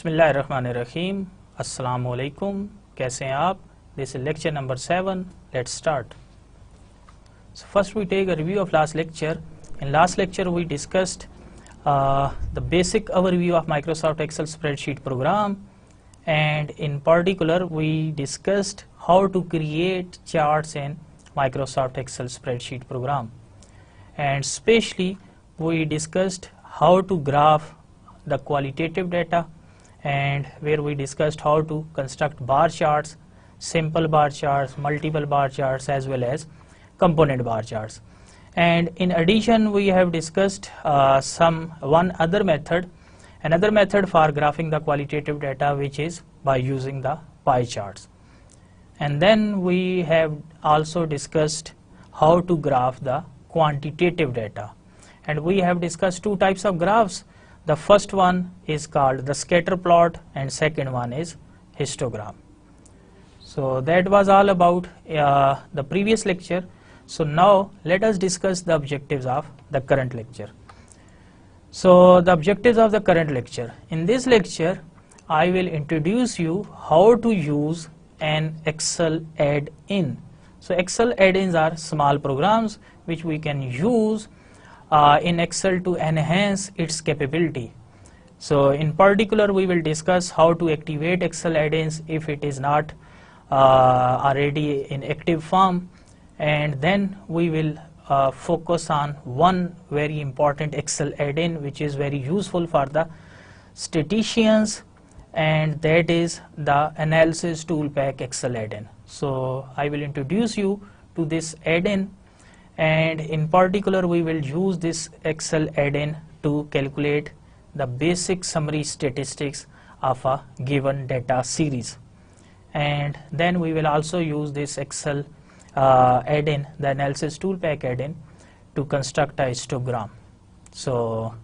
बिस्मिल्लाहिर्रहमानिर्रहीम। अस्सलाम वालेकुम। कैसे हैं आप? This is lecture number 7. Let's start. So first we take a review of last lecture. In last lecture we discussed the basic overview of Microsoft Excel spreadsheet program, and in particular we discussed how to create charts in Microsoft Excel spreadsheet program, and especially we discussed how to graph the qualitative data, and where we discussed how to construct bar charts, simple bar charts, multiple bar charts, as well as component bar charts. And in addition we have discussed one other method, another method for graphing the qualitative data, which is by using the pie charts. And then we have also discussed how to graph the quantitative data, and we have discussed two types of graphs. The first one is called the scatter plot, and second one is histogram. So that was all about the previous lecture. So now let us discuss the objectives of the current lecture. So the objectives of the current lecture. In this lecture I will introduce you how to use an Excel add-in. So Excel add-ins are small programs which we can use in Excel to enhance its capability. So in particular we will discuss how to activate Excel add-ins if it is not already in active form, and then we will focus on one very important Excel add-in which is very useful for the statisticians, and that is the analysis tool pack Excel add-in. So I will introduce you to this add-in, and in particular we will use this Excel add-in to calculate the basic summary statistics of a given data series. And then we will also use this Excel add-in, the analysis tool pack add-in, to construct a histogram. So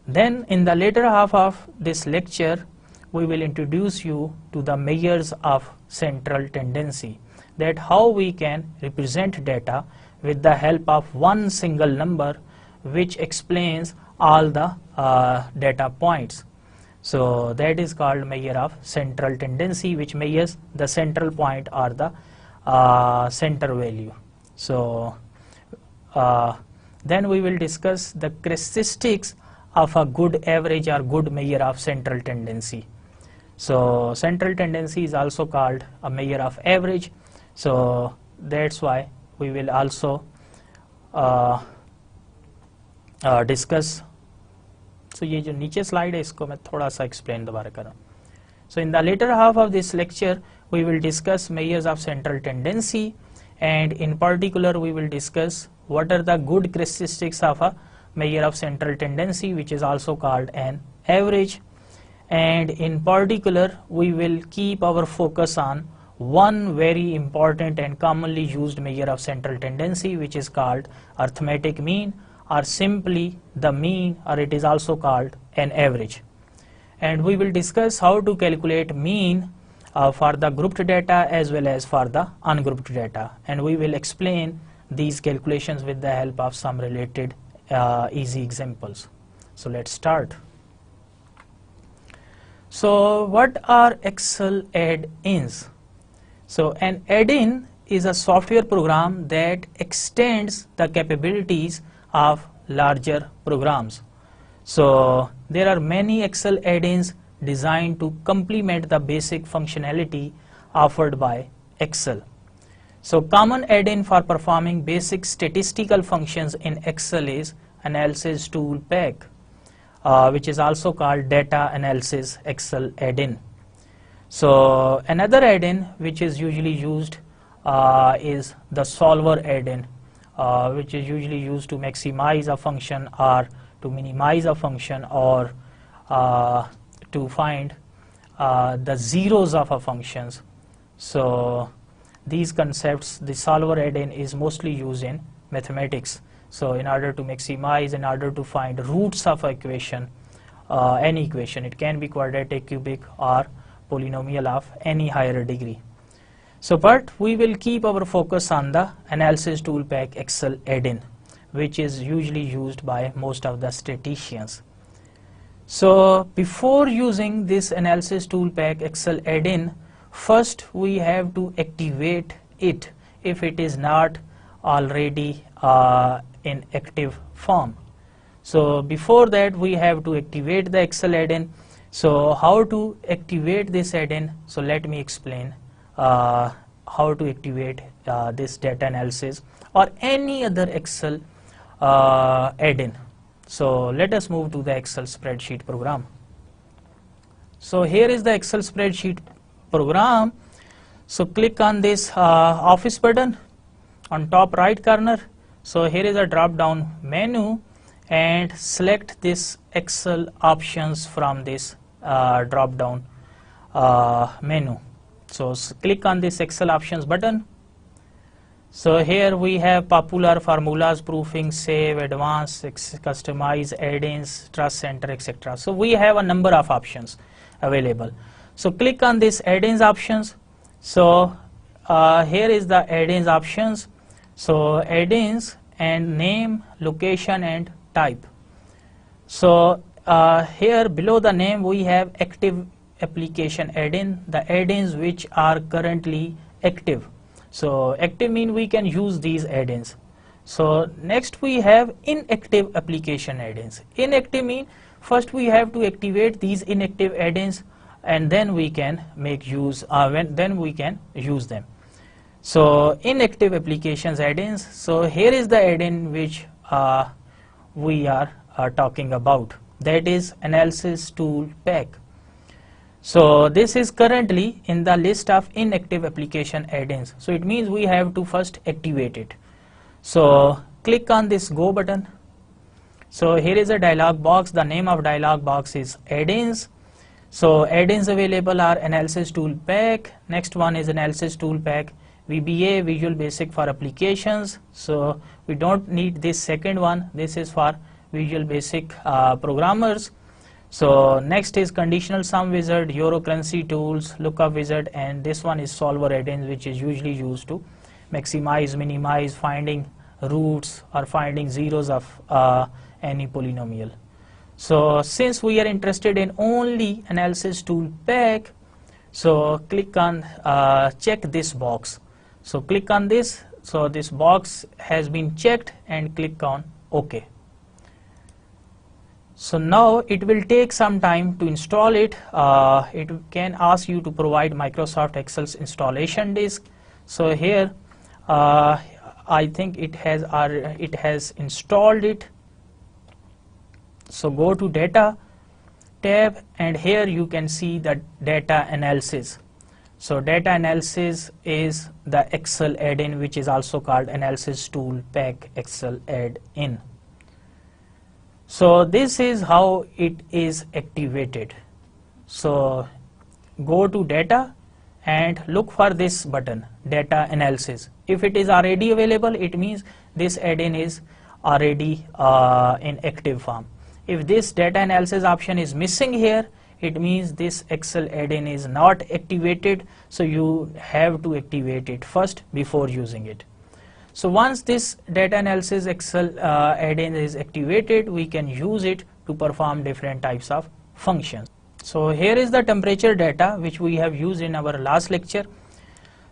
then in the later half of this lecture we will introduce you to the measures of central tendency, that how we can represent data with the help of one single number which explains all the data points. So that is called measure of central tendency, which measures the central point or the center value. So then we will discuss the characteristics of a good average or good measure of central tendency. So central tendency is also called a measure of average. So that's why we will also discuss. So ये जो नीचे slide है इसको मैं थोड़ा सा explain दोबारा करूँ. So in the later half of this lecture we will discuss measures of central tendency, and in particular we will discuss what are the good characteristics of a measure of central tendency, which is also called an average. And in particular we will keep our focus on one very important and commonly used measure of central tendency, which is called arithmetic mean, or simply the mean, or it is also called an average. And we will discuss how to calculate mean for the grouped data as well as for the ungrouped data, and we will explain these calculations with the help of some related easy examples. So let's start. So what are Excel add-ins? So an add-in is a software program that extends the capabilities of larger programs. So there are many Excel add-ins designed to complement the basic functionality offered by Excel. So common add-in for performing basic statistical functions in Excel is analysis tool pack, which is also called data analysis Excel add-in. So another add-in which is usually used is the solver add-in, which is usually used to maximize a function or to minimize a function, or to find the zeros of a functions. So these concepts, the solver add-in is mostly used in mathematics. So in order to maximize, in order to find roots of an equation, any equation, it can be quadratic, cubic, or polynomial of any higher degree. So but we will keep our focus on the analysis tool pack Excel add-in, which is usually used by most of the statisticians. So before using this analysis tool pack Excel add-in, first we have to activate it if it is not already in active form. So before that we have to activate the Excel add-in. So how to activate this add-in? So let me explain how to activate this data analysis or any other Excel add-in. So let us move to the Excel spreadsheet program. So here is the Excel spreadsheet program. So click on this office button on top right corner. So here is a drop down menu and select this Excel options from this drop down menu. So click on this Excel options button. So here we have popular formulas, proofing, save, advanced, customize, add-ins, trust center, etc. So we have a number of options available. So click on this add-ins options. So here is the add-ins options. So add-ins and name, location and type. So here below the name we have active application add-in, the add-ins which are currently active. So active mean we can use these add-ins. So next we have inactive application add-ins. Inactive mean first we have to activate these inactive add-ins and then we can make use then we can use them. So inactive applications add-ins. So here is the add-in which we are talking about, that is analysis tool pack. So this is currently in the list of inactive application add-ins. So it means we have to first activate it. So click on this go button. So here is a dialog box. The name of dialog box is add-ins. So add-ins available are analysis tool pack. Next one is analysis tool pack VBA, Visual Basic for applications. So we don't need this second one. This is for Visual Basic programmers. So next is conditional sum wizard, euro currency tools, lookup wizard, and this one is solver add-ins, which is usually used to maximize, minimize, finding roots or finding zeros of any polynomial. So since we are interested in only analysis tool pack, so click on check this box. So click on this. So this box has been checked and click on OK. So now it will take some time to install it. It can ask you to provide Microsoft Excel's installation disk. So here I think it has installed it. So go to data tab and here you can see the data analysis. So data analysis is the Excel add-in which is also called analysis tool pack Excel add-in. So this is how it is activated. So go to data and look for this button, data analysis. If it is already available, it means this add-in is already in active form. If this data analysis option is missing here, it means this Excel add-in is not activated. So you have to activate it first before using it. So once this data analysis Excel add-in is activated, we can use it to perform different types of functions. So here is the temperature data which we have used in our last lecture.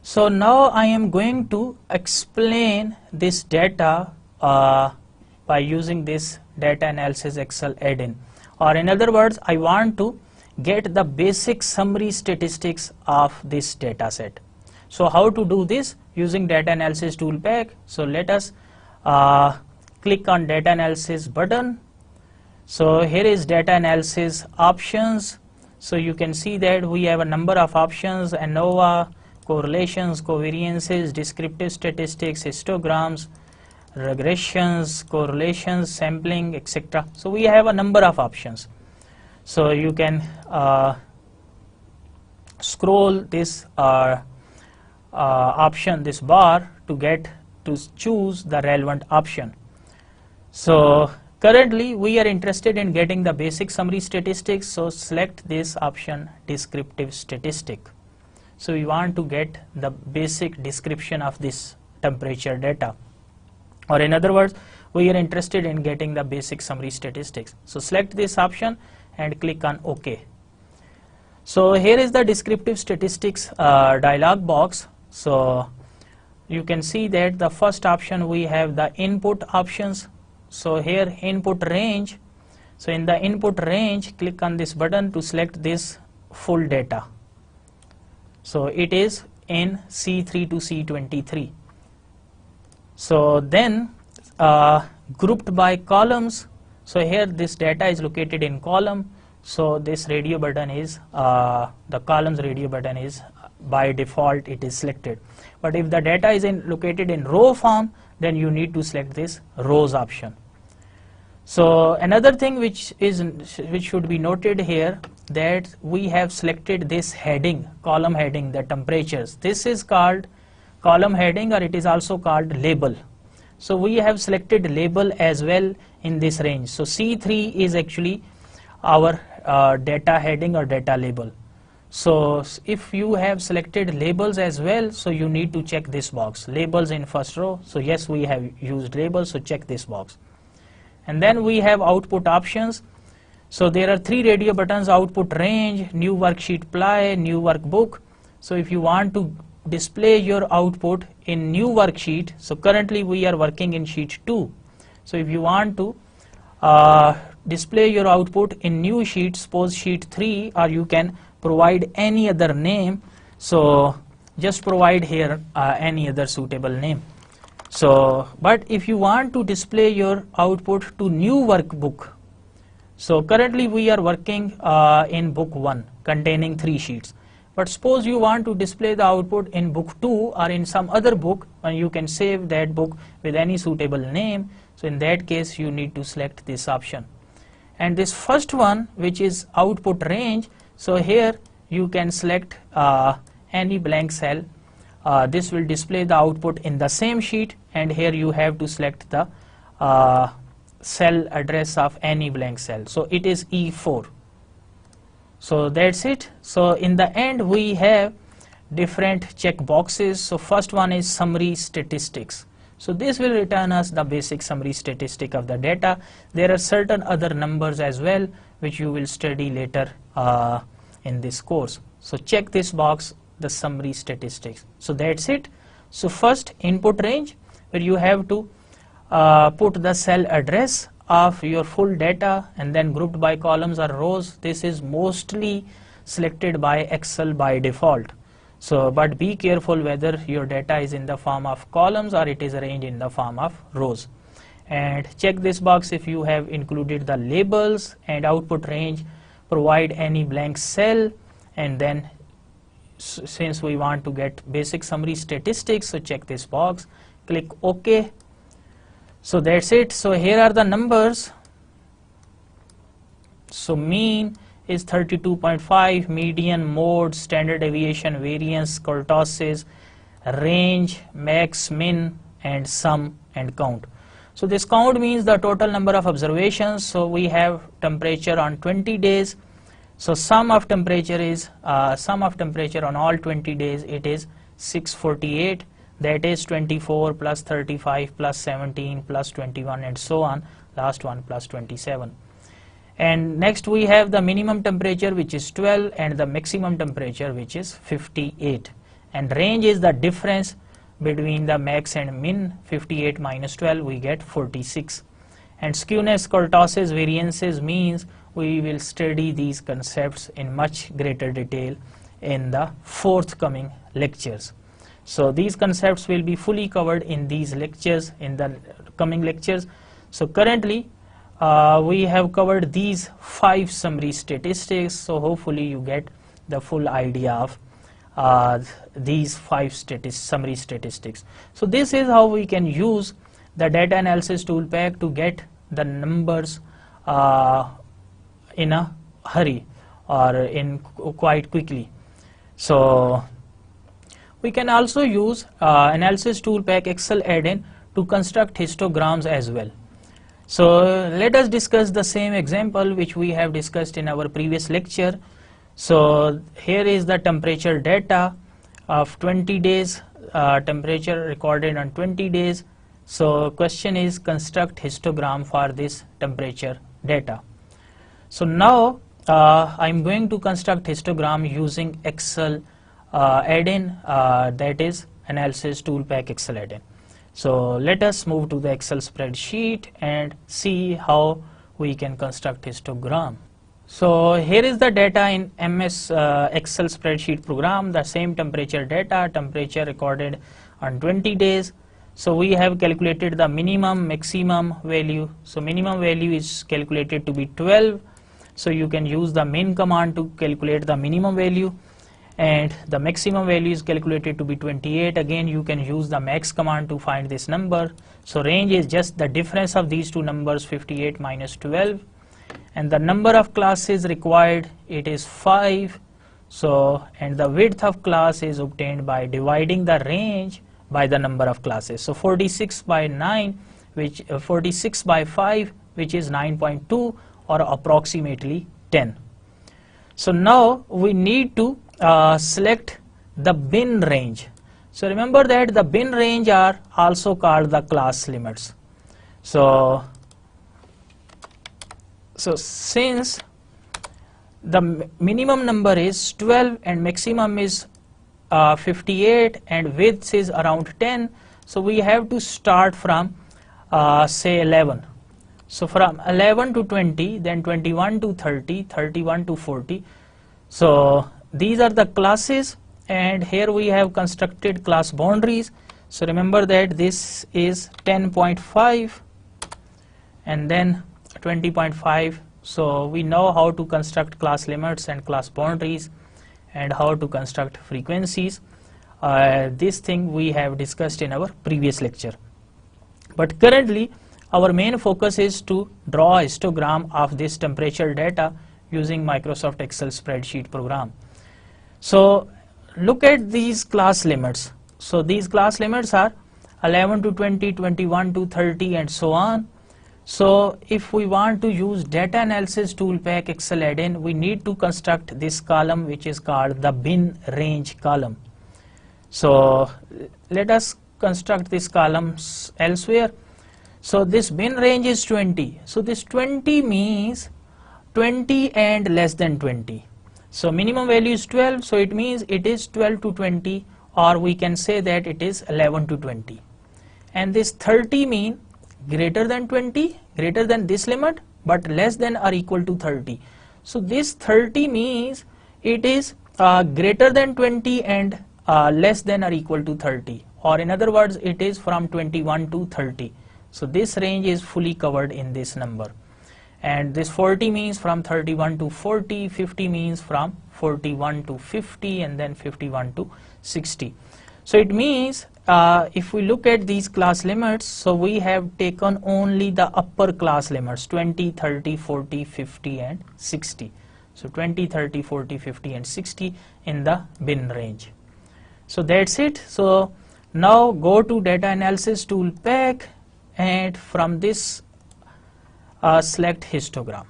So now I am going to explain this data by using this data analysis Excel add-in, or in other words, I want to get the basic summary statistics of this data set. So how to do this? Using data analysis tool pack. So let us click on data analysis button. So here is data analysis options. So you can see that we have a number of options: ANOVA, correlations, covariances, descriptive statistics, histograms, regressions, correlations, sampling, etc. So we have a number of options. So you can scroll this option, this bar, to choose the relevant option. So currently we are interested in getting the basic summary statistics, so select this option, descriptive statistic. So we want to get the basic description of this temperature data, or in other words, we are interested in getting the basic summary statistics. So select this option and click on OK. So here is the descriptive statistics dialog box. So you can see that the first option we have the input options. So here input range. So in the input range, click on this button to select this full data. So it is in C3 to C23. So then grouped by columns. So here this data is located in column. So this radio button is the columns radio button is by default it is selected. But if the data is located in row form, then you need to select this rows option. So another thing which should be noted here, that we have selected this heading, column heading, the temperatures. This is called column heading, or it is also called label. So we have selected label as well in this range. So C3 is actually our data heading or data label. So if you have selected labels as well, so you need to check this box, labels in first row. So yes, we have used labels, so check this box. And then we have output options. So there are 3 radio buttons: output range, new worksheet ply, new workbook. So if you want to display your output in new worksheet, so currently we are working in sheet 2. So if you want to display your output in new sheet, suppose sheet 3, or you can provide any other name. So just provide here any other suitable name. So but if you want to display your output to new workbook, so currently we are working in book 1 containing 3 sheets. But suppose you want to display the output in book 2 or in some other book, and you can save that book with any suitable name. So in that case you need to select this option. And this first one, which is output range, so here you can select any blank cell. This will display the output in the same sheet, and here you have to select the cell address of any blank cell. So it is E4. So that's it. So in the end we have different check boxes. So first one is summary statistics. So this will return us the basic summary statistic of the data. There are certain other numbers as well which you will study later in this course. So check this box, the summary statistics. So that's it. So first, input range, where you have to put the cell address of your full data, and then grouped by columns or rows. This is mostly selected by Excel by default. So but be careful whether your data is in the form of columns or it is arranged in the form of rows. And check this box if you have included the labels, and output range, provide any blank cell, and then since we want to get basic summary statistics, so check this box, click OK. So that's it. So here are the numbers. So mean is 32.5, median, mode, standard deviation, variance, kurtosis, range, max, min, and sum and count. So this count means the total number of observations. So we have temperature on 20 days. So sum of temperature is sum of temperature on all 20 days, it is 648. That is 24 plus 35 plus 17 plus 21 and so on, last one plus 27. And next we have the minimum temperature, which is 12, and the maximum temperature, which is 58. And range is the difference between the max and min. 58 minus 12, we get 46. And skewness, kurtosis, variances, means we will study these concepts in much greater detail in the forthcoming lectures. So these concepts will be fully covered in these lectures, in the coming lectures. So currently we have covered these 5 summary statistics. So hopefully you get the full idea of these 5 summary statistics. So this is how we can use the data analysis tool pack to get the numbers in a hurry or in quite quickly. So we can also use analysis tool pack Excel add-in to construct histograms as well. So let us discuss the same example which we have discussed in our previous lecture. So here is the temperature data of 20 days, temperature recorded on 20 days. So question is construct histogram for this temperature data. So now I'm going to construct histogram using Excel add-in, that is Analysis Toolpak Excel add-in. So let us move to the Excel spreadsheet and see how we can construct histogram. So here is the data in MS Excel spreadsheet program, the same temperature data, temperature recorded on 20 days. So we have calculated the minimum, maximum value. So minimum value is calculated to be 12. So you can use the min command to calculate the minimum value, and the maximum value is calculated to be 28. Again, you can use the max command to find this number. So range is just the difference of these two numbers, 58 minus 12. And the number of classes required, it is 5. So, and the width of class is obtained by dividing the range by the number of classes. So 46 by 9, which 46 by 5, which is 9.2, or approximately 10. So now we need to select the bin range. So remember that the bin range are also called the class limits. So since the minimum number is 12 and maximum is 58 and width is around 10, so we have to start from say 11. So from 11 to 20, then 21 to 30, 31 to 40. So these are the classes, and here we have constructed class boundaries. So remember that this is 10.5 and then 20.5. So we know how to construct class limits and class boundaries and how to construct frequencies. This thing we have discussed in our previous lecture. But currently our main focus is to draw a histogram of this temperature data using Microsoft Excel spreadsheet program. So look at these class limits. So these class limits are 11 to 20, 21 to 30, and so on. So if we want to use Data Analysis Toolpak Excel add-in, we need to construct this column, which is called the bin range column. So let us construct this column elsewhere. So this bin range is 20. So this 20 means 20 and less than 20. So minimum value is 12, so it means it is 12 to 20, or we can say that it is 11 to 20. And this 30 mean greater than 20, greater than this limit, but less than or equal to 30. So this 30 means it is greater than 20 and less than or equal to 30, or in other words, it is from 21 to 30. So this range is fully covered in this number. And this 40 means from 31 to 40, 50 means from 41 to 50, and then 51 to 60. So it means if we look at these class limits, so we have taken only the upper class limits, 20, 30, 40, 50 and 60. So 20, 30, 40, 50 and 60 in the bin range. So that's it. So now go to Data Analysis Toolpak, and from this select histogram.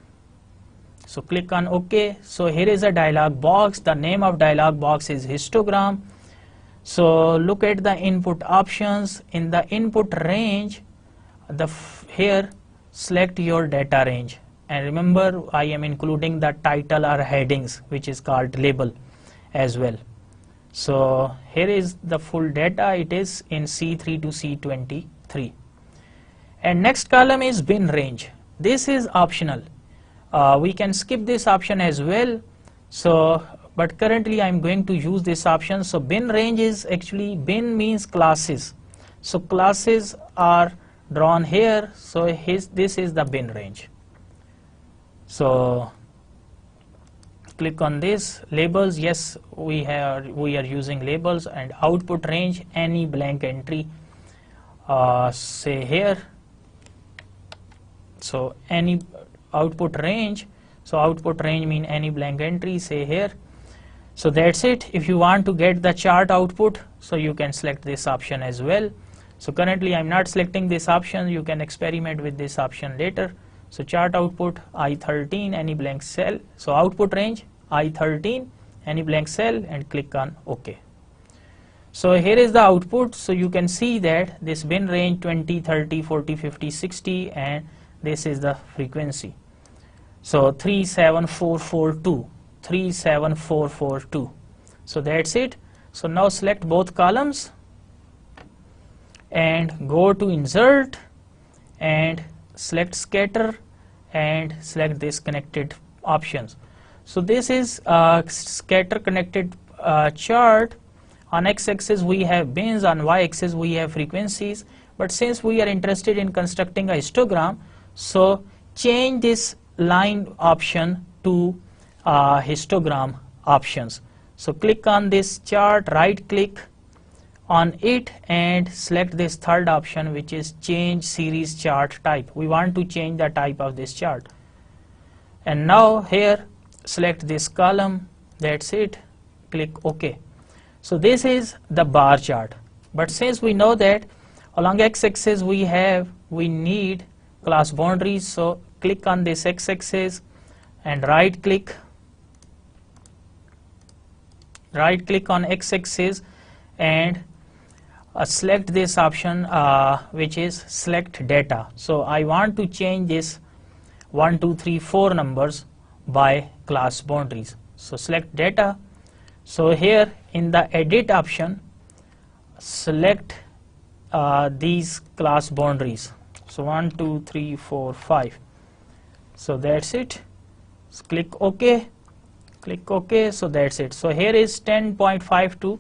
So click on OK. So here is a dialog box. The name of dialog box is histogram. So look at the input options. In the input range, here select your data range, and remember I am including the title or headings, which is called label as well. So here is the full data. It is in C3 to C23. And next column is bin range. This is optional. We can skip this option as well. So but currently I am going to use this option. So bin range is actually, bin means classes. So classes are drawn here. So this is the bin range. So click on this. Labels, yes, we are using labels. And output range, any blank entry, say here. So any output range, so output range mean any blank entry, say here. So that's it. If you want to get the chart output, so you can select this option as well. So currently I'm not selecting this option. You can experiment with this option later. So chart output I13, any blank cell. So output range I13, any blank cell, and click on OK. So here is the output. So you can see that this bin range 20, 30, 40, 50, 60, and this is the frequency. So 37442, 37442. So that's it. So now select both columns and go to insert and select scatter and select this connected options. So this is a scatter connected chart. On x-axis we have bins, on y-axis we have frequencies, but since we are interested in constructing a histogram, so change this line option to histogram options. So click on this chart, right click on it and select this third option, which is change series chart type. We want to change the type of this chart. And now here select this column, that's it, click OK. So this is the bar chart, but since we know that along x-axis we need class boundaries, so click on this x-axis and right click on x-axis and select this option which is select data. So I want to change this 1, 2, 3, 4 numbers by class boundaries. So select data. So here in the edit option select these class boundaries. So 1, 2, 3, 4, 5. So that's it. So click OK. Click OK. So that's it. So here is 10.52.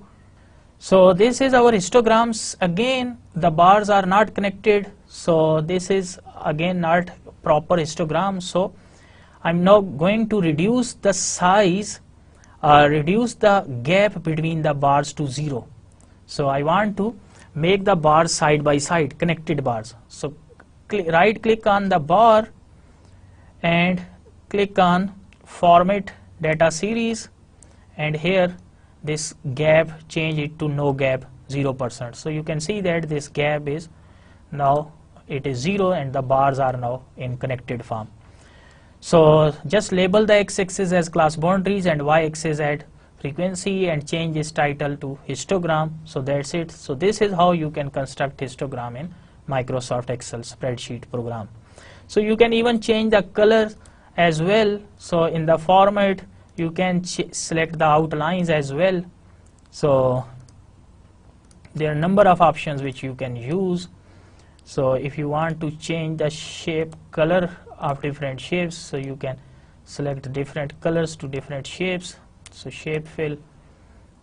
So this is our histograms. Again, the bars are not connected, so this is again not proper histogram. So I'm now going to reduce the size, reduce the gap between the bars to 0. So I want to make the bars side by side, connected bars. So right click on the bar and click on format data series, and here this gap change it to no gap 0%. So you can see that this gap is now it is 0 and the bars are now in connected form. So just label the x-axis as class boundaries and y-axis as frequency and change this title to histogram. So that's it. So this is how you can construct histogram in Microsoft Excel spreadsheet program. So you can even change the color as well. So in the format you can select the outlines as well. So there are a number of options which you can use. So if you want to change the shape color of different shapes, so you can select different colors to different shapes. So shape fill,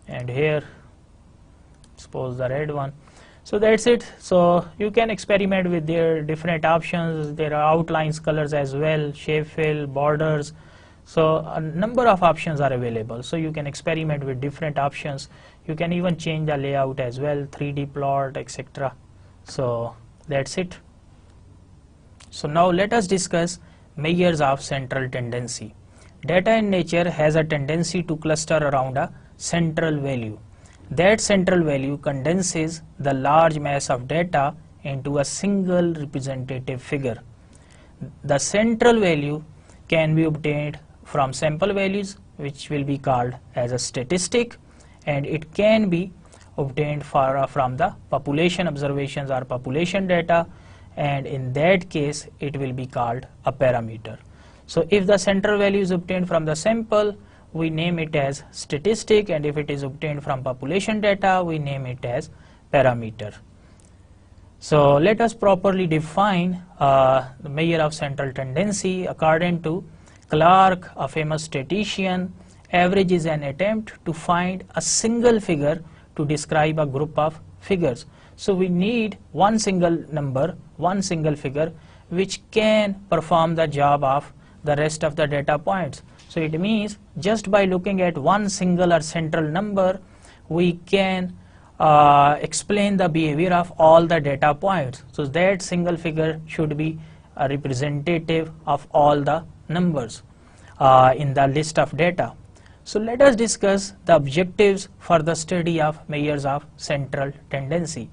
and here suppose the red one. So that's it. So you can experiment with their different options. There are outlines colors as well, shape fill, borders. So a number of options are available. So you can experiment with different options. You can even change the layout as well, 3D plot, etc. So that's it. So now let us discuss measures of central tendency. Data in nature has a tendency to cluster around a central value. That central value condenses the large mass of data into a single representative figure. The central value can be obtained from sample values, which will be called as a statistic, and it can be obtained from the population observations or population data, and in that case it will be called a parameter. So if the central value is obtained from the sample, we name it as statistic, and if it is obtained from population data, we name it as parameter. So let us properly define the measure of central tendency. According to Clark, a famous statistician, average is an attempt to find a single figure to describe a group of figures. So we need one single number, one single figure, which can perform the job of the rest of the data points. So it means just by looking at one single or central number, we can explain the behavior of all the data points. So that single figure should be a representative of all the numbers in the list of data. So let us discuss the objectives for the study of measures of central tendency.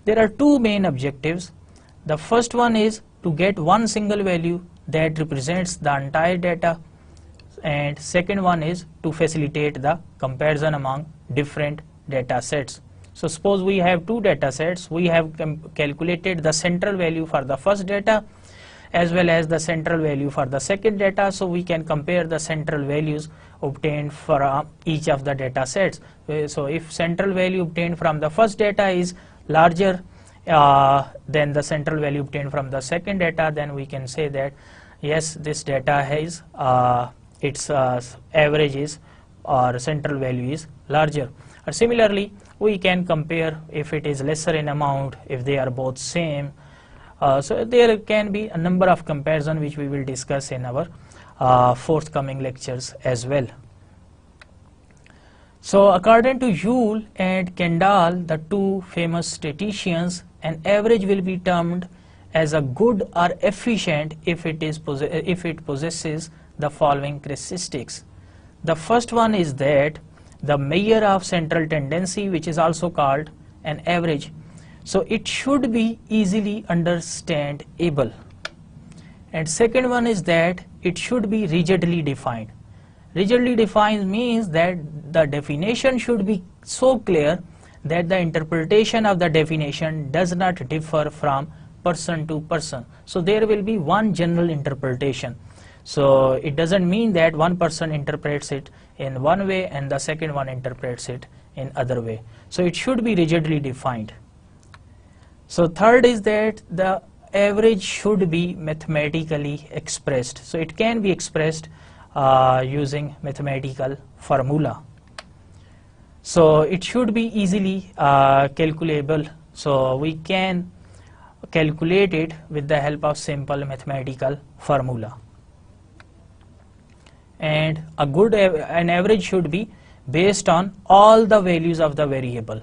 There are two main objectives. The first one is to get one single value that represents the entire data, and second one is to facilitate the comparison among different data sets. So suppose we have two data sets. We have calculated the central value for the first data, as well as the central value for the second data. So we can compare the central values obtained from each of the data sets. So if central value obtained from the first data is larger than the central value obtained from the second data, then we can say that yes, this data has its average is or central value is larger. Or similarly, we can compare if it is lesser in amount, if they are both same. So there can be a number of comparison which we will discuss in our forthcoming lectures as well. So according to Joule and Kendall, the two famous statisticians, an average will be termed as a good or efficient if it possesses the following characteristics. The first one is that the measure of central tendency, which is also called an average, so it should be easily understandable. And second one is that it should be rigidly defined. Rigidly defined means that the definition should be so clear that the interpretation of the definition does not differ from person to person. So there will be one general interpretation. So it doesn't mean that one person interprets it in one way and the second one interprets it in other way. So it should be rigidly defined. So third is that the average should be mathematically expressed. So it can be expressed using mathematical formula. So it should be easily calculable. So we can calculate it with the help of simple mathematical formula. And an average should be based on all the values of the variable.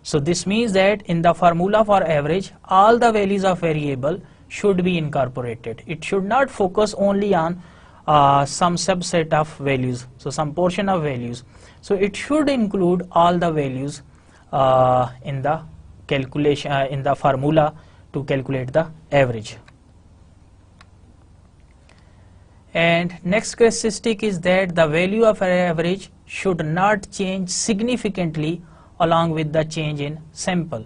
So this means that in the formula for average, all the values of variable should be incorporated. It should not focus only on some subset of values, so some portion of values. So it should include all the values in the calculation in the formula to calculate the average. And next characteristic is that the value of an average should not change significantly along with the change in sample.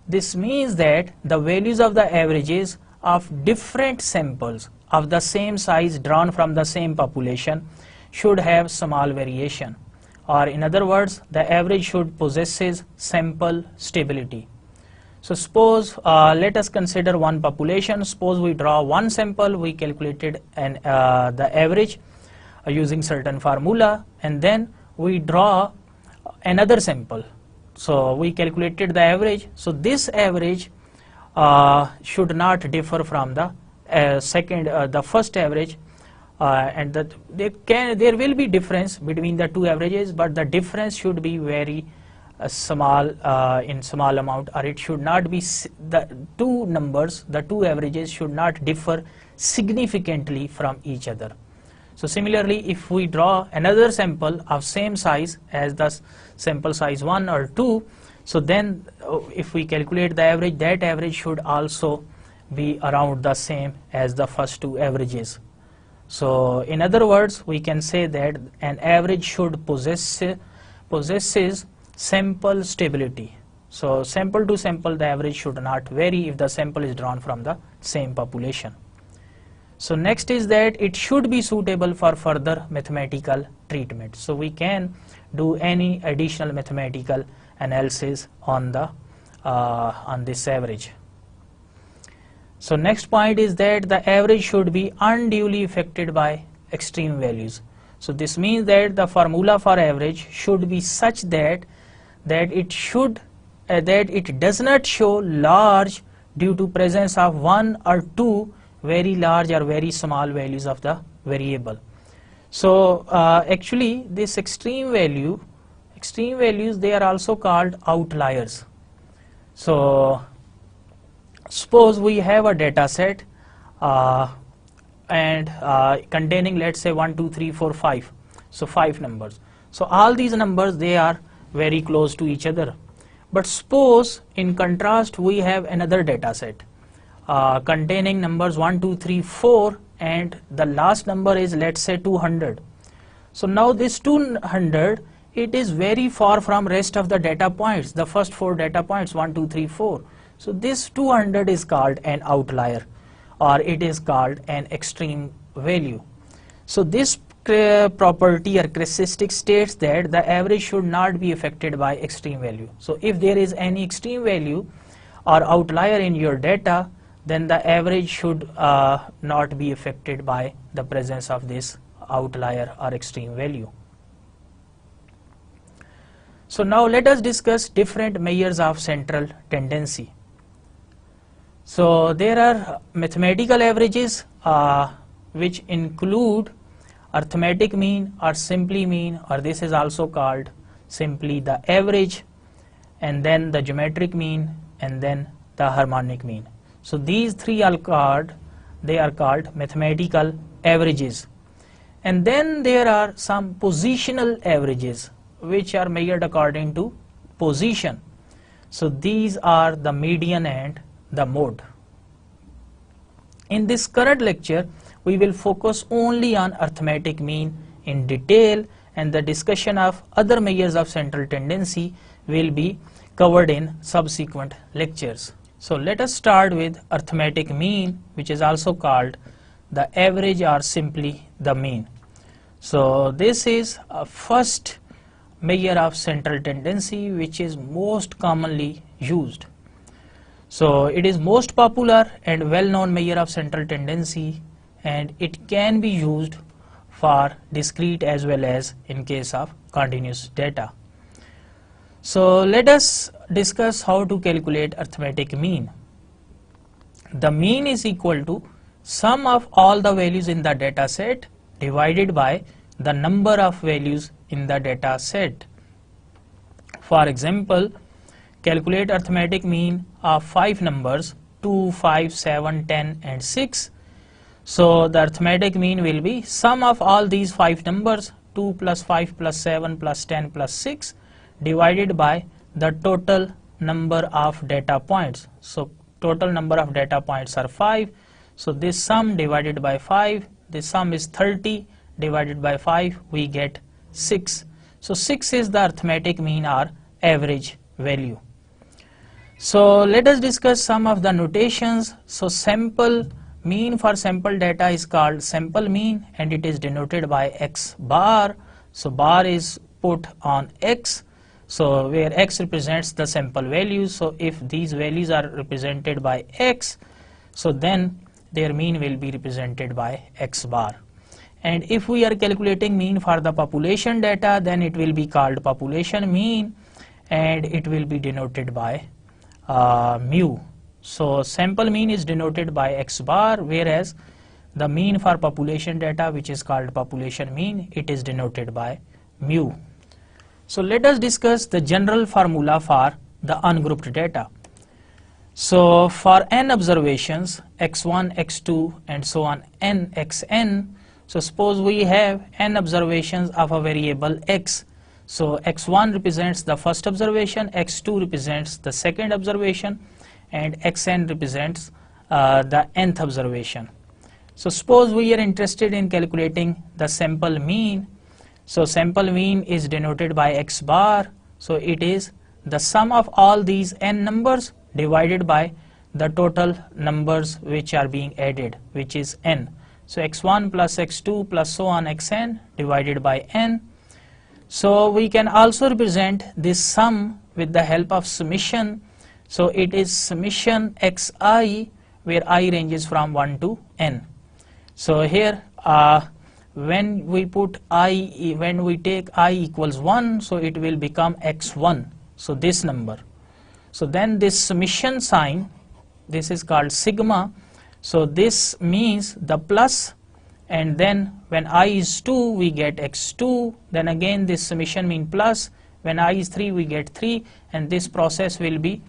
This means that the values of the averages of different samples of the same size drawn from the same population should have small variation, or in other words, the average should possesses sample stability. So suppose let us consider one population. Suppose we draw one sample, we calculated the average using certain formula, and then we draw another sample. So we calculated the average. So this average should not differ from the the first average, and there will be difference between the two averages, but the difference should be very small in small amount, or it should not be the two averages should not differ significantly from each other. So similarly, if we draw another sample of same size as the sample size 1 or 2, so then if we calculate the average, that average should also be around the same as the first two averages. So in other words, we can say that an average should possesses sample stability. So sample to sample, the average should not vary if the sample is drawn from the same population. So next is that it should be suitable for further mathematical treatment. So we can do any additional mathematical analysis on this average. So next point is that the average should be unduly affected by extreme values. So this means that the formula for average should be such that it does not show large due to presence of one or two very large or very small values of the variable. So actually this extreme values, they are also called outliers. So suppose we have a data set and containing, let's say, 1 2 3 4 5, so 5 numbers. So all these numbers, they are very close to each other. But suppose in contrast we have another data set containing numbers 1 2 3 4, and the last number is, let's say, 200. So now this 200, it is very far from rest of the data points, the first 4 data points 1 2 3 4. So this 200 is called an outlier, or it is called an extreme value. So this property or characteristic states that the average should not be affected by extreme value. So if there is any extreme value or outlier in your data, then the average should not be affected by the presence of this outlier or extreme value. So now let us discuss different measures of central tendency. So there are mathematical averages which include arithmetic mean or simply mean, or this is also called simply the average, and then the geometric mean, and then the harmonic mean. So these three are called mathematical averages. And then there are some positional averages which are measured according to position. So these are the median and the mode. In this current lecture, we will focus only on arithmetic mean in detail, and the discussion of other measures of central tendency will be covered in subsequent lectures. So let us start with arithmetic mean, which is also called the average or simply the mean. So this is a first measure of central tendency which is most commonly used. So it is most popular and well-known measure of central tendency, and it can be used for discrete as well as in case of continuous data. So let us discuss how to calculate arithmetic mean. The mean is equal to sum of all the values in the data set divided by the number of values in the data set. For example, calculate arithmetic mean of 5 numbers 2, 5, 7, 10 and 6. So the arithmetic mean will be sum of all these 5 numbers 2 plus 5 plus 7 plus 10 plus 6 divided by the total number of data points. So total number of data points are 5. So this sum divided by 5, this sum is 30 divided by 5, we get 6. So 6 is the arithmetic mean or average value. So let us discuss some of the notations. So sample mean for sample data is called sample mean, and it is denoted by x bar. So bar is put on x, so where x represents the sample values. So if these values are represented by x, so then their mean will be represented by x bar. And if we are calculating mean for the population data, then it will be called population mean, and it will be denoted by mu. So sample mean is denoted by x bar, whereas the mean for population data, which is called population mean, it is denoted by mu. So let us discuss the general formula for the ungrouped data. So for n observations, x1, x2 and so on n xn, so suppose we have n observations of a variable x. So x1 represents the first observation, x2 represents the second observation, and xn represents the nth observation. So suppose we are interested in calculating the sample mean. So sample mean is denoted by x bar. So it is the sum of all these n numbers divided by the total numbers which are being added, which is n. So x1 plus x2 plus so on xn divided by n. So we can also represent this sum with the help of summation. So it is summation xi, where I ranges from 1 to n. So here when we take I equals 1, so it will become x1, so this number. So then this summation sign, this is called sigma. So this means the plus, and then when I is 2 we get x2, then again this summation mean plus, when I is 3 we get 3, and this process will be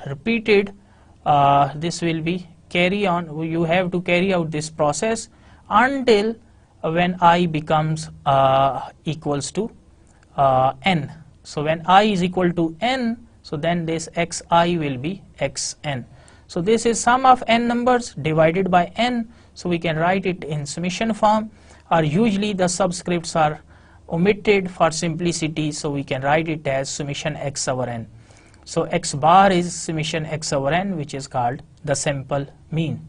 repeated. This will be carry on, you have to carry out this process until when I becomes equals to n. So when I is equal to n, so then this xi will be xn. So this is sum of n numbers divided by n. So we can write it in summation form, or usually the subscripts are omitted for simplicity, so we can write it as summation x over n. So x bar is summation x over n, which is called the sample mean.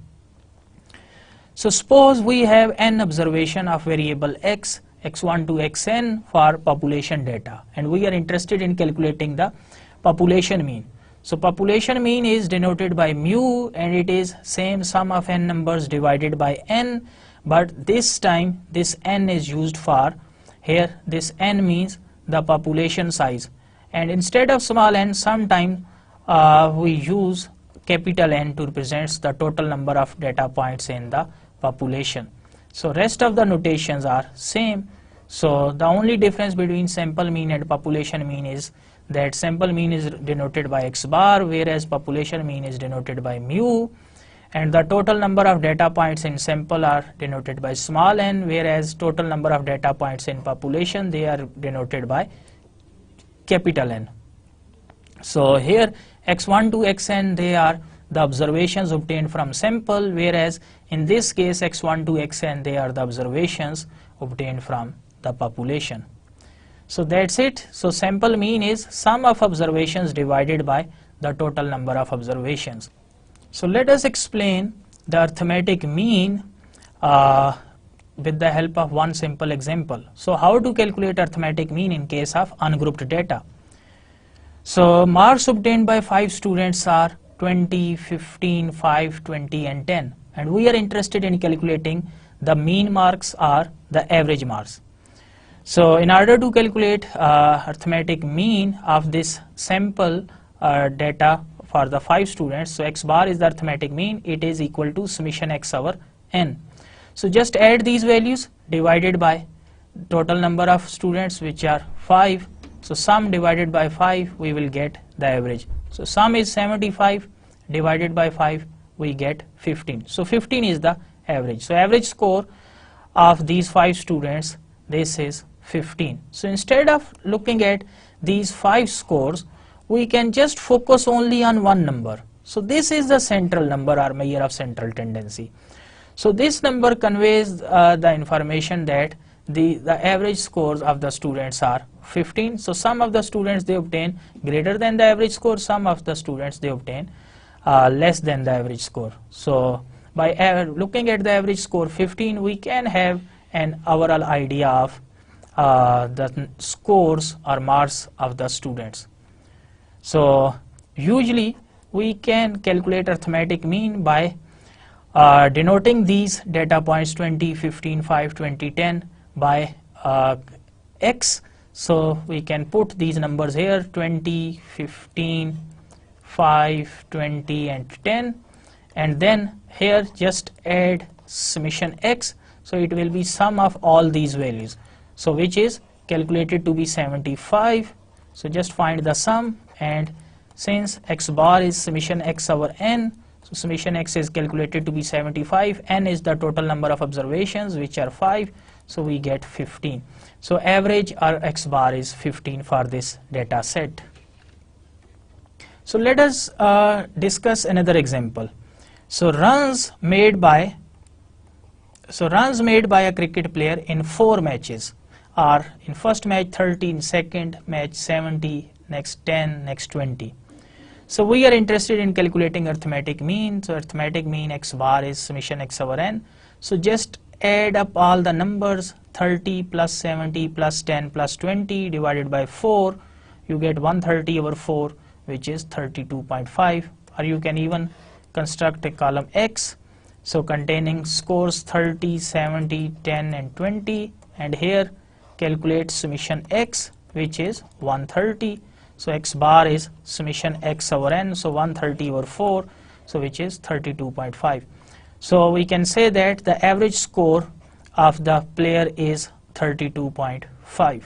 So suppose we have n observation of variable x, x1 to xn for population data, and we are interested in calculating the population mean. So population mean is denoted by mu, and it is same sum of n numbers divided by n, but this time this n is used for, here this n means the population size, and instead of small n sometime we use capital N to represent the total number of data points in the population. So rest of the notations are same. So the only difference between sample mean and population mean is that sample mean is denoted by x bar, whereas population mean is denoted by mu, and the total number of data points in sample are denoted by small n, whereas total number of data points in population, they are denoted by capital N. So here x1 to xn, they are the observations obtained from sample, whereas in this case x1 to xn, they are the observations obtained from the population. So that's it. So sample mean is sum of observations divided by the total number of observations. So let us explain the arithmetic mean with the help of one simple example. So how to calculate arithmetic mean in case of ungrouped data? So marks obtained by 5 students are 20, 15, 5, 20 and 10, and we are interested in calculating the mean marks or the average marks. So in order to calculate arithmetic mean of this sample data for the 5 students, so x bar is the arithmetic mean, it is equal to summation x over n. So just add these values divided by total number of students, which are 5. So sum divided by 5, we will get the average. So sum is 75, divided by 5, we get 15. So 15 is the average. So average score of these 5 students, this is 15. So instead of looking at these 5 scores, we can just focus only on one number. So this is the central number or measure of central tendency. So this number conveys the information that the average scores of the students are 15. So some of the students, they obtain greater than the average score, some of the students, they obtain less than the average score. So by looking at the average score 15, we can have an overall idea of the scores or marks of the students. So usually we can calculate arithmetic mean by denoting these data points 20, 15, 5, 20, 10 by x. So we can put these numbers here 20, 15, 5, 20 and 10, and then here just add summation x. So it will be sum of all these values, so which is calculated to be 75. So just find the sum, and since x bar is summation x over n, so summation x is calculated to be 75, n is the total number of observations, which are 5, so we get 15. So average or x bar is 15 for this data set. So let us discuss another example. So runs made by a cricket player in 4 matches are in first match 30, in second match 70, next 10, next 20. So we are interested in calculating arithmetic mean. So arithmetic mean x bar is summation x over n. So just add up all the numbers, 30 plus 70 plus 10 plus 20 divided by 4, you get 130 over 4, which is 32.5. Or you can even construct a column x, so containing scores 30, 70, 10 and 20, and here calculate summation x, which is 130. So x bar is summation x over n, so 130 over 4, so which is 32.5. So we can say that the average score of the player is 32.5.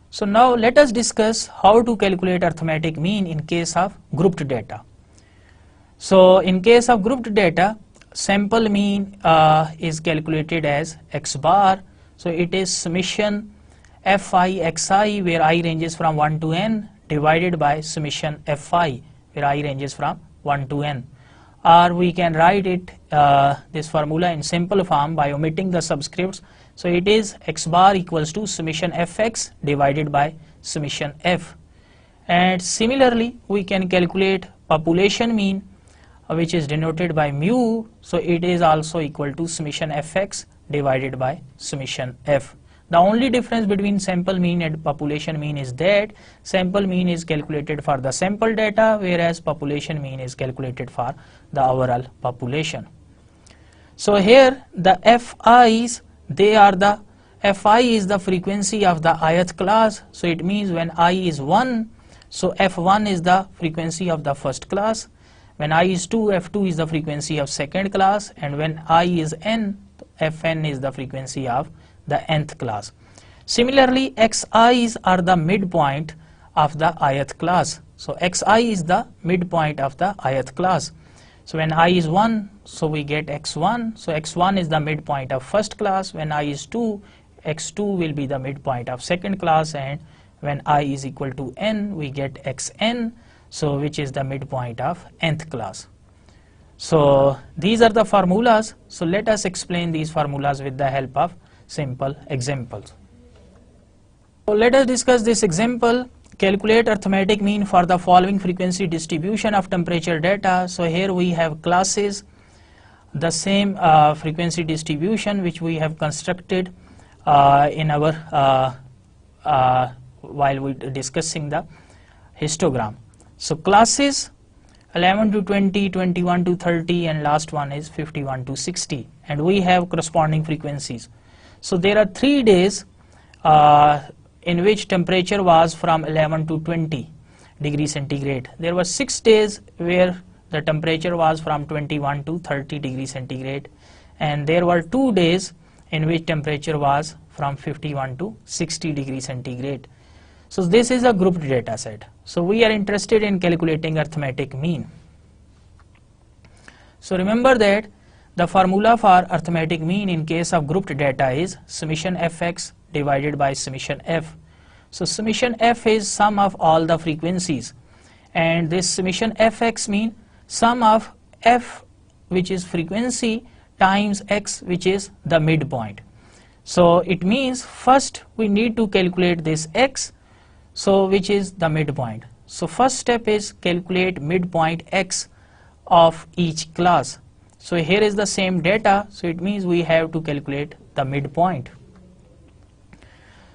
So now let us discuss how to calculate arithmetic mean in case of grouped data. So in case of grouped data, sample mean is calculated as x bar. So it is summation fi xi, where I ranges from 1 to n, divided by summation fi, where I ranges from 1 to n. Or we can write it this formula in simple form by omitting the subscripts. So it is x bar equals to summation fx divided by summation f. And similarly we can calculate population mean, which is denoted by mu, so it is also equal to summation fx divided by summation f. The only difference between sample mean and population mean is that sample mean is calculated for the sample data, whereas population mean is calculated for the overall population. So here the FIs, they are the Fi is the frequency of the ith class, so it means when I is 1, so F1 is the frequency of the first class, when I is 2, F2 is the frequency of second class, and when I is n, Fn is the frequency of the nth class. Similarly, Xis are the midpoint of the ith class, so Xi is the midpoint of the ith class. So when I is 1, so we get X1, so X1 is the midpoint of first class. When I is 2, X2 will be the midpoint of second class, and when I is equal to n, we get Xn, so which is the midpoint of nth class. So these are the formulas. So let us explain these formulas with the help of simple examples. So let us discuss this example. Calculate arithmetic mean for the following frequency distribution of temperature data. So here we have classes, the same frequency distribution which we have constructed in our while we discussing the histogram. So classes 11 to 20, 21 to 30, and last one is 51 to 60, and we have corresponding frequencies. So there are 3 days in which temperature was from 11 to 20 degrees centigrade. There were 6 days where the temperature was from 21 to 30 degrees centigrade, and there were 2 days in which temperature was from 51 to 60 degrees centigrade. So this is a grouped data set. So we are interested in calculating arithmetic mean. So remember that the formula for arithmetic mean in case of grouped data is summation fx divided by summation f. So summation f is sum of all the frequencies, and this summation fx mean sum of f, which is frequency, times x, which is the midpoint. So it means first we need to calculate this x, so which is the midpoint. So first step is calculate midpoint x of each class. So here is the same data, so it means we have to calculate the midpoint.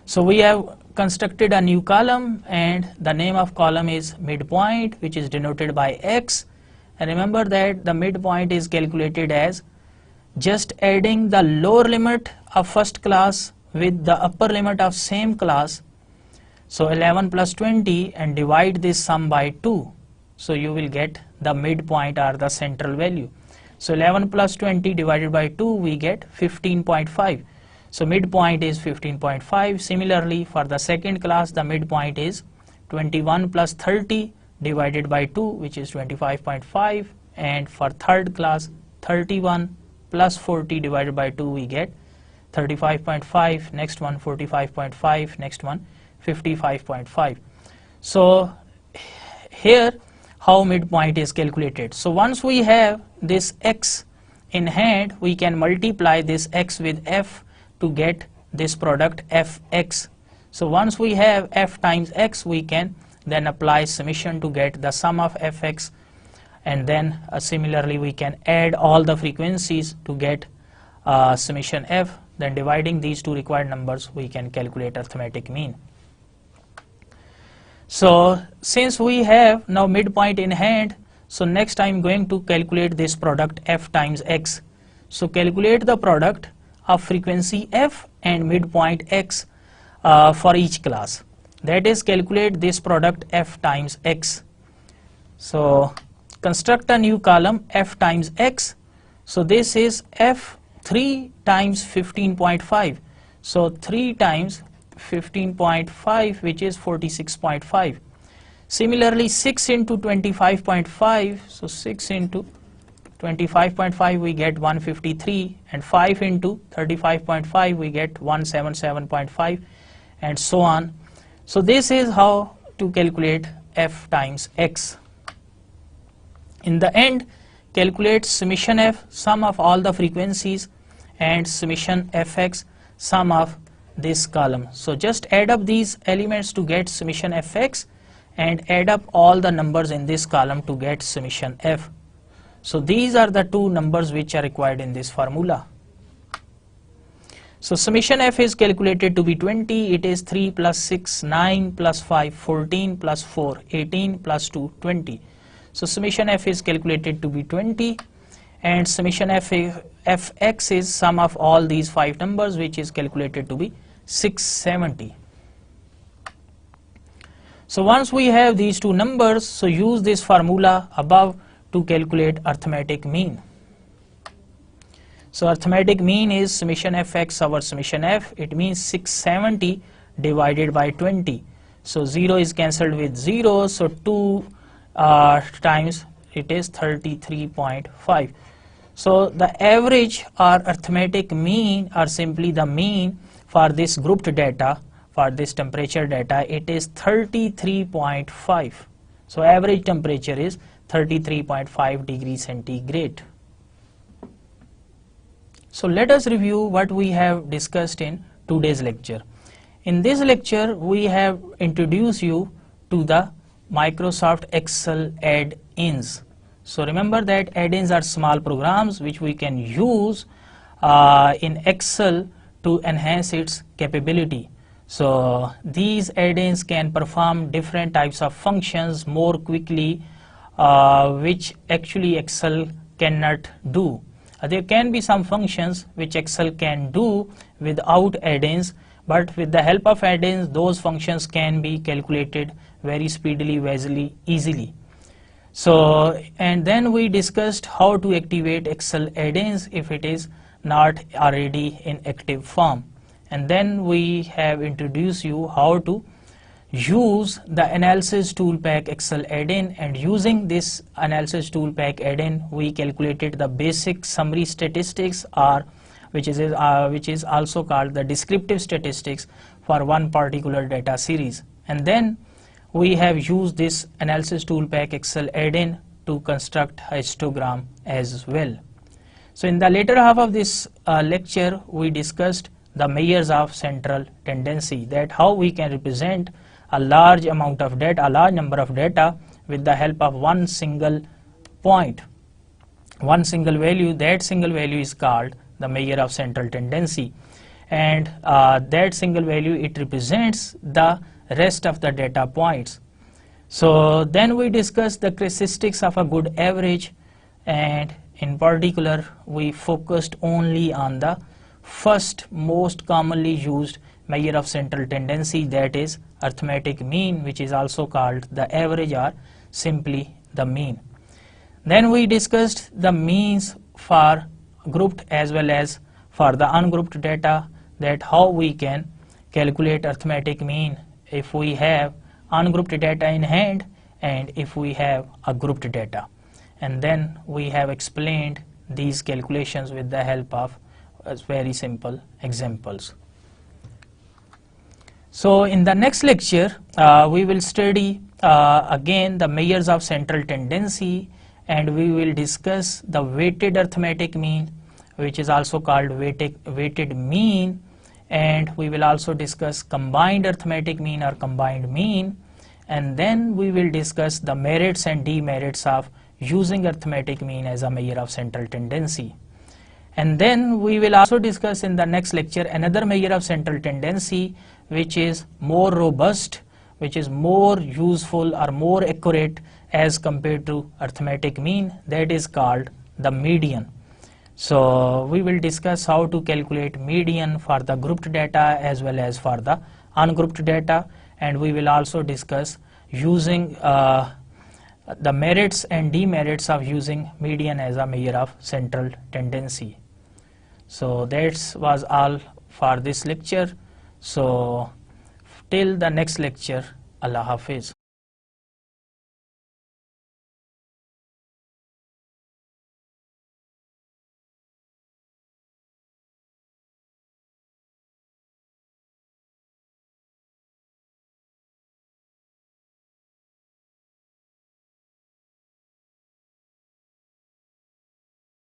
So we have constructed a new column, and the name of column is midpoint, which is denoted by x. And remember that the midpoint is calculated as just adding the lower limit of first class with the upper limit of same class. So 11 plus 20, and divide this sum by 2. So you will get the midpoint or the central value. So 11 plus 20 divided by 2, we get 15.5. So midpoint is 15.5. Similarly, for the second class, the midpoint is 21 plus 30 divided by 2, which is 25.5. And for third class, 31 plus 40 divided by 2, we get 35.5. Next one, 45.5. Next one, 55.5. So here how midpoint is calculated. So once we have this x in hand, we can multiply this x with f to get this product fx. So once we have f times x, we can then apply summation to get the sum of fx, and then similarly we can add all the frequencies to get summation f. Then dividing these two required numbers, we can calculate arithmetic mean. So since we have now midpoint in hand, so next I am going to calculate this product f times x. So calculate the product of frequency f and midpoint x for each class. That is, calculate this product f times x. So construct a new column f times x. So this is f 3 times 15.5. So 3 times 15.5, which is 46.5. Similarly, 6 into 25.5, so 6 into 25.5 we get 153, and 5 into 35.5 we get 177.5, and so on. So this is how to calculate f times x. In the end, calculate summation f, sum of all the frequencies, and summation fx, sum of this column. So just add up these elements to get summation fx, and add up all the numbers in this column to get summation f. So these are the two numbers which are required in this formula. So summation f is calculated to be 20. It is 3 plus 6, 9 plus 5, 14 plus 4, 18 plus 2, 20. So summation f is calculated to be 20, and summation fx is sum of all these 5 numbers, which is calculated to be 670. So once we have these two numbers, so use this formula above to calculate arithmetic mean. So arithmetic mean is summation fx over summation f. It means 670 divided by 20. So 0 is cancelled with 0. So 2 times it is 33.5. So the average or arithmetic mean, or simply the mean for this grouped data, for this temperature data, it is 33.5. So average temperature is 33.5 degrees centigrade. So let us review what we have discussed in today's lecture. In this lecture, we have introduced you to the Microsoft Excel add-ins. So remember that add-ins are small programs which we can use in Excel to enhance its capability. So these add-ins can perform different types of functions more quickly, which actually Excel cannot do. There can be some functions which Excel can do without add-ins, but with the help of add-ins, those functions can be calculated very speedily, very easily. So, and then we discussed how to activate Excel add-ins if it is not already in active form. And then we have introduced you how to use the analysis tool pack Excel add-in, and using this analysis tool pack add-in, we calculated the basic summary statistics, or which is also called the descriptive statistics for one particular data series. And then we have used this analysis tool pack Excel add-in to construct a histogram as well. So in the later half of this lecture, we discussed the measures of central tendency, that how we can represent a large amount of data, a large number of data with the help of one single point, one single value. That single value is called the measure of central tendency, and that single value, it represents the rest of the data points. So then we discussed the characteristics of a good average, and in particular we focused only on the first most commonly used measure of central tendency, that is arithmetic mean, which is also called the average or simply the mean. Then we discussed the means for grouped as well as for the ungrouped data, that how we can calculate arithmetic mean if we have ungrouped data in hand and if we have a grouped data. And then we have explained these calculations with the help of very simple examples. So in the next lecture, we will study again the measures of central tendency, and we will discuss the weighted arithmetic mean, which is also called weighted mean, and we will also discuss combined arithmetic mean or combined mean, and then we will discuss the merits and demerits of using arithmetic mean as a measure of central tendency. And then we will also discuss in the next lecture another measure of central tendency, which is more robust, which is more useful or more accurate as compared to arithmetic mean, that is called the median. So we will discuss how to calculate median for the grouped data as well as for the ungrouped data, and we will also discuss using the merits and demerits of using median as a measure of central tendency. So that was all for this lecture. So till the next lecture, Allah Hafiz.